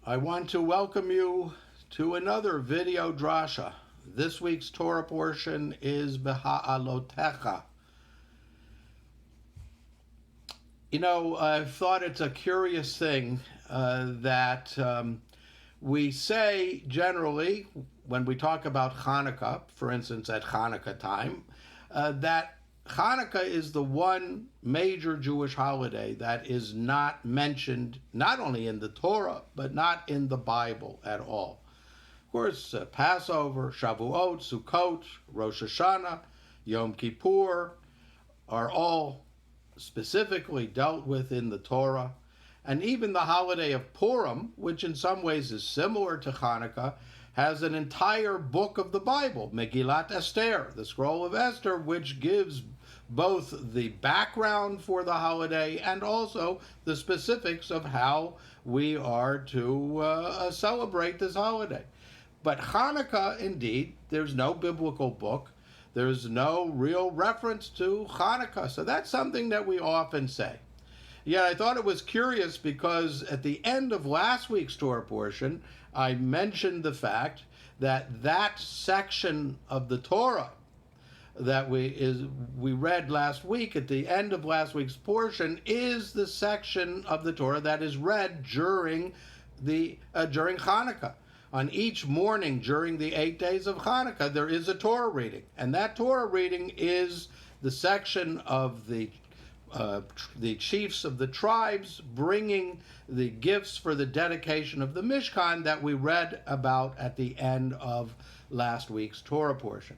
I want to welcome you to another video drasha. This week's Torah portion is BeHa'alotecha. You know, I've thought it's a curious thing that we say generally when we talk about Hanukkah, for instance at Hanukkah time, that Hanukkah is the one major Jewish holiday that is not mentioned not only in the Torah, but not in the Bible at all. Of course, Passover, Shavuot, Sukkot, Rosh Hashanah, Yom Kippur are all specifically dealt with in the Torah. And even the holiday of Purim, which in some ways is similar to Hanukkah, has an entire book of the Bible, Megillat Esther, the Scroll of Esther, which gives both the background for the holiday and also the specifics of how we are to celebrate this holiday. But Hanukkah, indeed, there's no biblical book. There's no real reference to Hanukkah. So that's something that we often say. Yet I thought it was curious because at the end of last week's Torah portion, I mentioned the fact that that section of the Torah that we read last week at the end of last week's portion is the section of the Torah that is read during Hanukkah. On each morning during the 8 days of Hanukkah, there is a Torah reading, and that Torah reading is the section of the chiefs of the tribes bringing the gifts for the dedication of the Mishkan that we read about at the end of last week's Torah portion.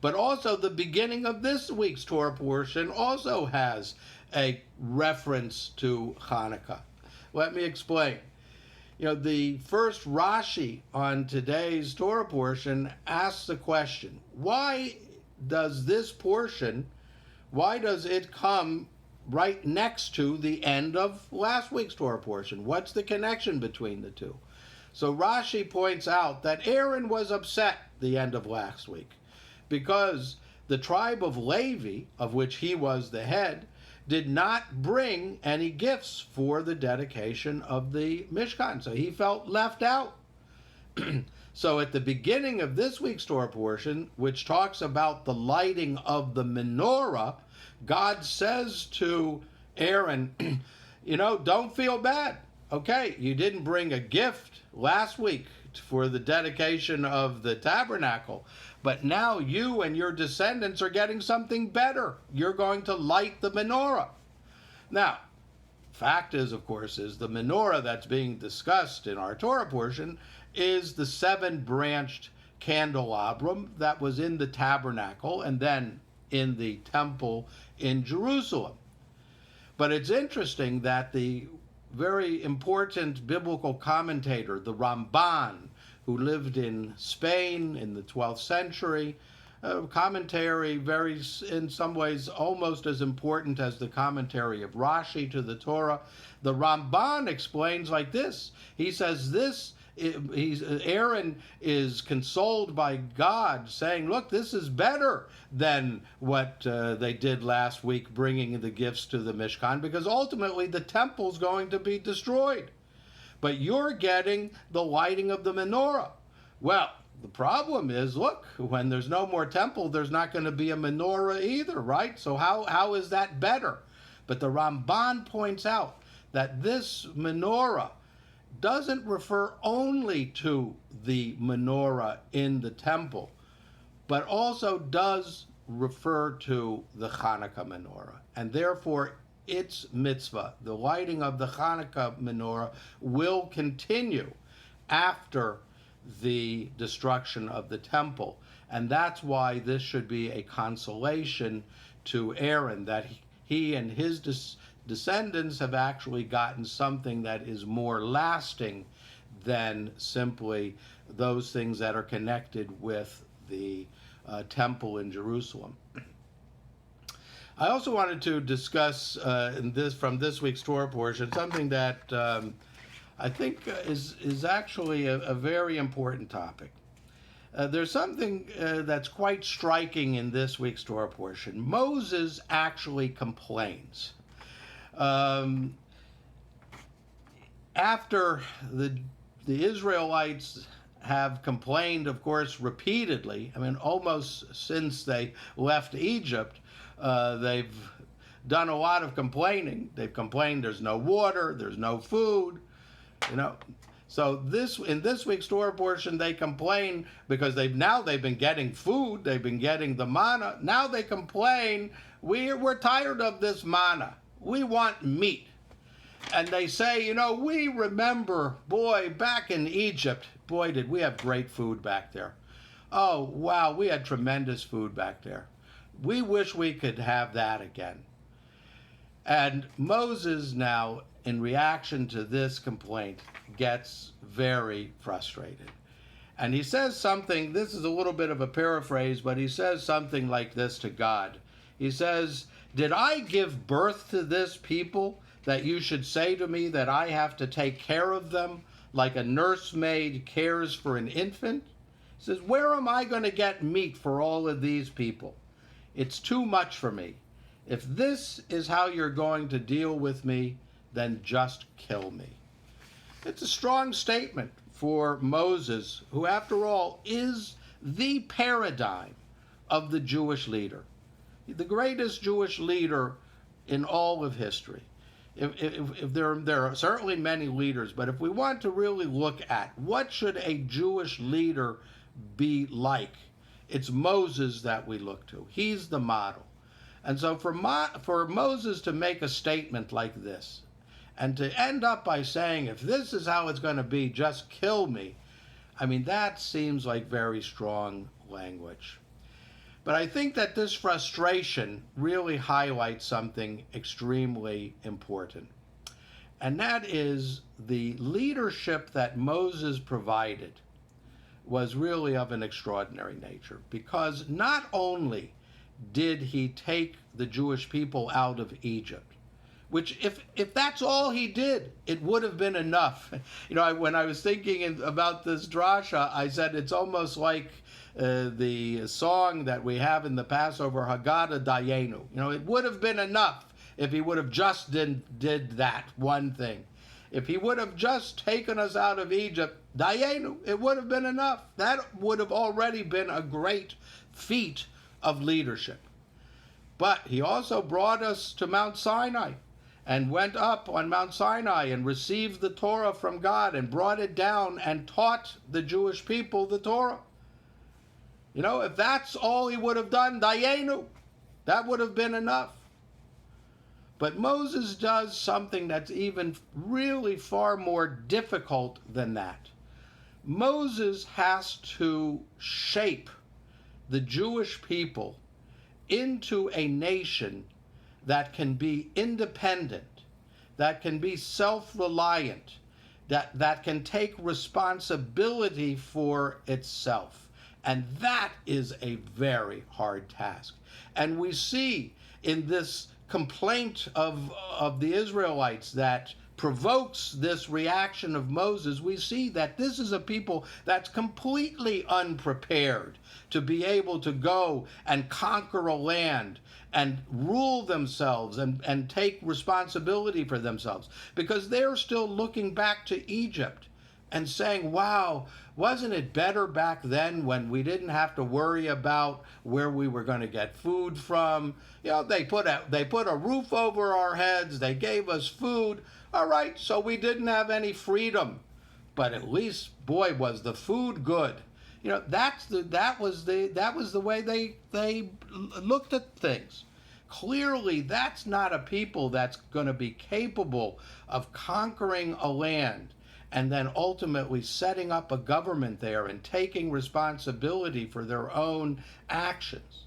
But also the beginning of this week's Torah portion also has a reference to Hanukkah. Let me explain. You know, the first Rashi on today's Torah portion asks the question, why does it come right next to the end of last week's Torah portion? What's the connection between the two? So Rashi points out that Aaron was upset the end of last week because the tribe of Levi, of which he was the head, did not bring any gifts for the dedication of the Mishkan. So he felt left out. So at the beginning of this week's Torah portion, which talks about the lighting of the menorah, God says to Aaron, don't feel bad. Okay, you didn't bring a gift last week for the dedication of the tabernacle, but now you and your descendants are getting something better. You're going to light the menorah. Now, fact is, of course, is the menorah that's being discussed in our Torah portion is the 7-branched candelabrum that was in the tabernacle and then in the temple in Jerusalem. But it's interesting that the very important biblical commentator, the Ramban, who lived in Spain in the 12th century, commentary very, in some ways, almost as important as the commentary of Rashi to the Torah. The Ramban explains like this. He says Aaron is consoled by God, saying, look, this is better than what they did last week, bringing the gifts to the Mishkan, because ultimately the temple's going to be destroyed. But you're getting the lighting of the menorah. Well, the problem is, look, when there's no more temple, there's not going to be a menorah either, right? So how is that better? But the Ramban points out that this menorah doesn't refer only to the menorah in the temple, but also does refer to the Hanukkah menorah. And therefore, its mitzvah, the lighting of the Hanukkah menorah, will continue after the destruction of the temple. And that's why this should be a consolation to Aaron, that he and his descendants have actually gotten something that is more lasting than simply those things that are connected with the temple in Jerusalem. I also wanted to discuss from this week's Torah portion something that I think is actually a very important topic. There's something that's quite striking in this week's Torah portion. Moses actually complains. after the Israelites have complained, of course, repeatedly. I mean, almost since they left Egypt, they've done a lot of complaining. They've complained there's no water, there's no food, you know. So in this week's Torah portion, they complain because they've been getting food, they've been getting the manna. Now they complain, we're tired of this manna. We want meat. And they say, we remember, boy, back in Egypt, boy, did we have great food back there. Oh, wow, we had tremendous food back there. We wish we could have that again. And Moses now, in reaction to this complaint, gets very frustrated. And he says something, this is a little bit of a paraphrase, but he says something like this to God. He says, "Did I give birth to this people that you should say to me that I have to take care of them like a nursemaid cares for an infant?" He says, "Where am I going to get meat for all of these people? It's too much for me. If this is how you're going to deal with me, then just kill me." It's a strong statement for Moses, who, after all, is the paradigm of the Jewish leader, the greatest Jewish leader in all of history. If there are certainly many leaders, but if we want to really look at what should a Jewish leader be like, it's Moses that we look to. He's the model. And so for Moses to make a statement like this, and to end up by saying, if this is how it's going to be, just kill me, I mean, that seems like very strong language. But I think that this frustration really highlights something extremely important. And that is the leadership that Moses provided was really of an extraordinary nature. Because not only did he take the Jewish people out of Egypt, which if that's all he did, it would have been enough. When I was thinking about this drasha, I said it's almost like the song that we have in the Passover, Haggadah Dayenu. It would have been enough if he would have just did that one thing. If he would have just taken us out of Egypt, Dayenu, it would have been enough. That would have already been a great feat of leadership. But he also brought us to Mount Sinai and went up on Mount Sinai and received the Torah from God and brought it down and taught the Jewish people the Torah. If that's all he would have done, Dayenu, that would have been enough. But Moses does something that's even really far more difficult than that. Moses has to shape the Jewish people into a nation that can be independent, that can be self-reliant, that can take responsibility for itself. And that is a very hard task. And we see in this complaint of the Israelites that provokes this reaction of Moses, we see that this is a people that's completely unprepared to be able to go and conquer a land and rule themselves and take responsibility for themselves, because they're still looking back to Egypt and saying, wow, wasn't it better back then when we didn't have to worry about where we were going to get food from? They put a roof over our heads, they gave us food. All right, so we didn't have any freedom, but at least, boy, was the food good. That was the way they looked at things. Clearly, that's not a people that's going to be capable of conquering a land and then ultimately setting up a government there and taking responsibility for their own actions.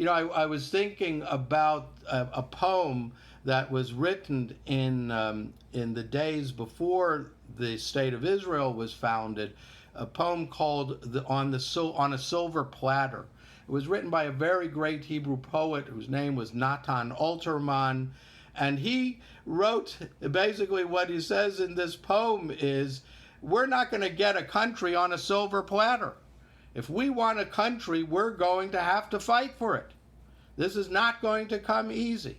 I was thinking about a poem that was written in the days before the state of Israel was founded, a poem called On a Silver Platter. It was written by a very great Hebrew poet whose name was Natan Alterman, and he wrote, basically what he says in this poem is, we're not going to get a country on a silver platter. If we want a country, we're going to have to fight for it. This is not going to come easy.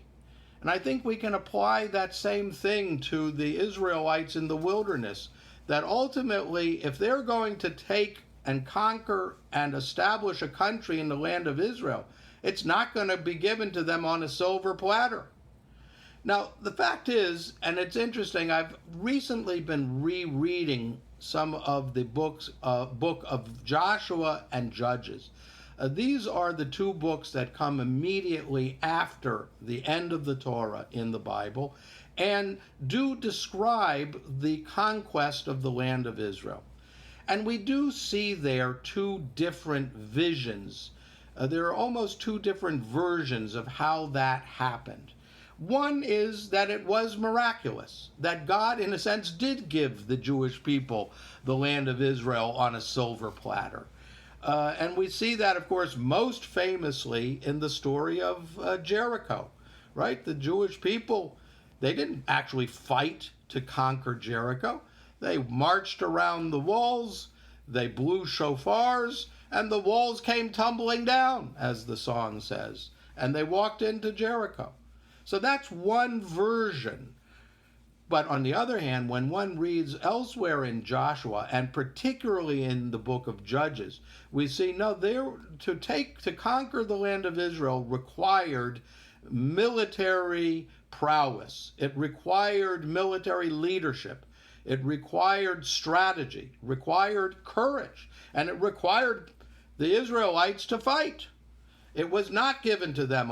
And I think we can apply that same thing to the Israelites in the wilderness, that ultimately, if they're going to take and conquer and establish a country in the land of Israel, it's not going to be given to them on a silver platter. Now, the fact is, and it's interesting, I've recently been rereading some of the book of Joshua and Judges. These are the two books that come immediately after the end of the Torah in the Bible and do describe the conquest of the land of Israel. And we do see there two different visions. There are almost two different versions of how that happened. One is that it was miraculous, that God, in a sense, did give the Jewish people the land of Israel on a silver platter. And we see that, of course, most famously in the story of Jericho, right? The Jewish people, they didn't actually fight to conquer Jericho. They marched around the walls, they blew shofars, and the walls came tumbling down, as the song says, and they walked into Jericho. So that's one version. But on the other hand, when one reads elsewhere in Joshua, and particularly in the book of Judges, we see, no, to conquer the land of Israel required military prowess. It required military leadership. It required strategy, required courage, and it required the Israelites to fight. It was not given to them.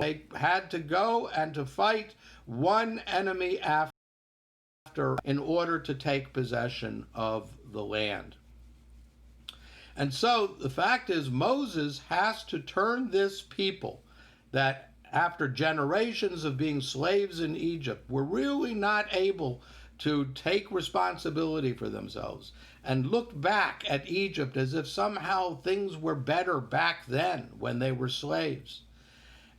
They had to go and to fight one enemy after in order to take possession of the land. And so the fact is, Moses has to turn this people that after generations of being slaves in Egypt were really not able to take responsibility for themselves and looked back at Egypt as if somehow things were better back then when they were slaves.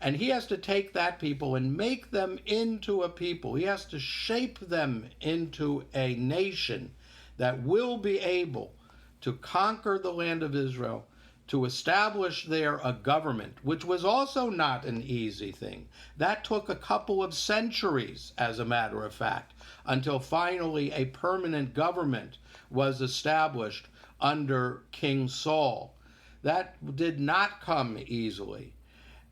And he has to take that people and make them into a people. He has to shape them into a nation that will be able to conquer the land of Israel, to establish there a government, which was also not an easy thing. That took a couple of centuries, as a matter of fact, until finally a permanent government was established under King Saul. That did not come easily.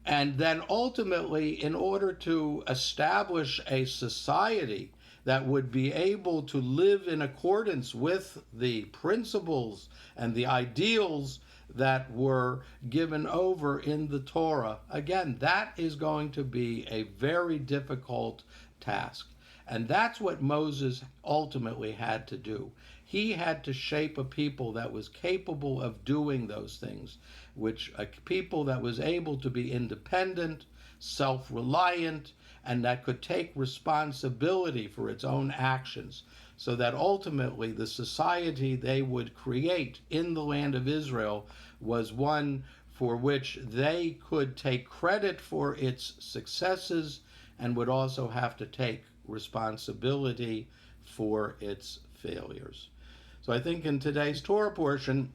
And then ultimately, in order to establish a society that would be able to live in accordance with the principles and the ideals that were given over in the Torah, again, that is going to be a very difficult task. And that's what Moses ultimately had to do. He had to shape a people that was capable of doing those things, which a people that was able to be independent, self-reliant, and that could take responsibility for its own actions, so that ultimately the society they would create in the land of Israel was one for which they could take credit for its successes and would also have to take responsibility for its failures. So I think in today's Torah portion,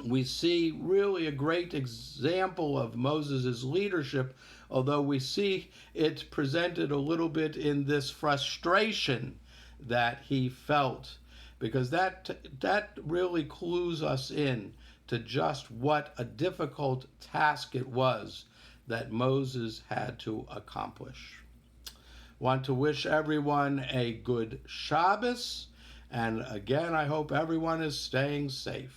we see really a great example of Moses' leadership, although we see it presented a little bit in this frustration that he felt, because that really clues us in to just what a difficult task it was that Moses had to accomplish. Want to wish everyone a good Shabbos, and again, I hope everyone is staying safe.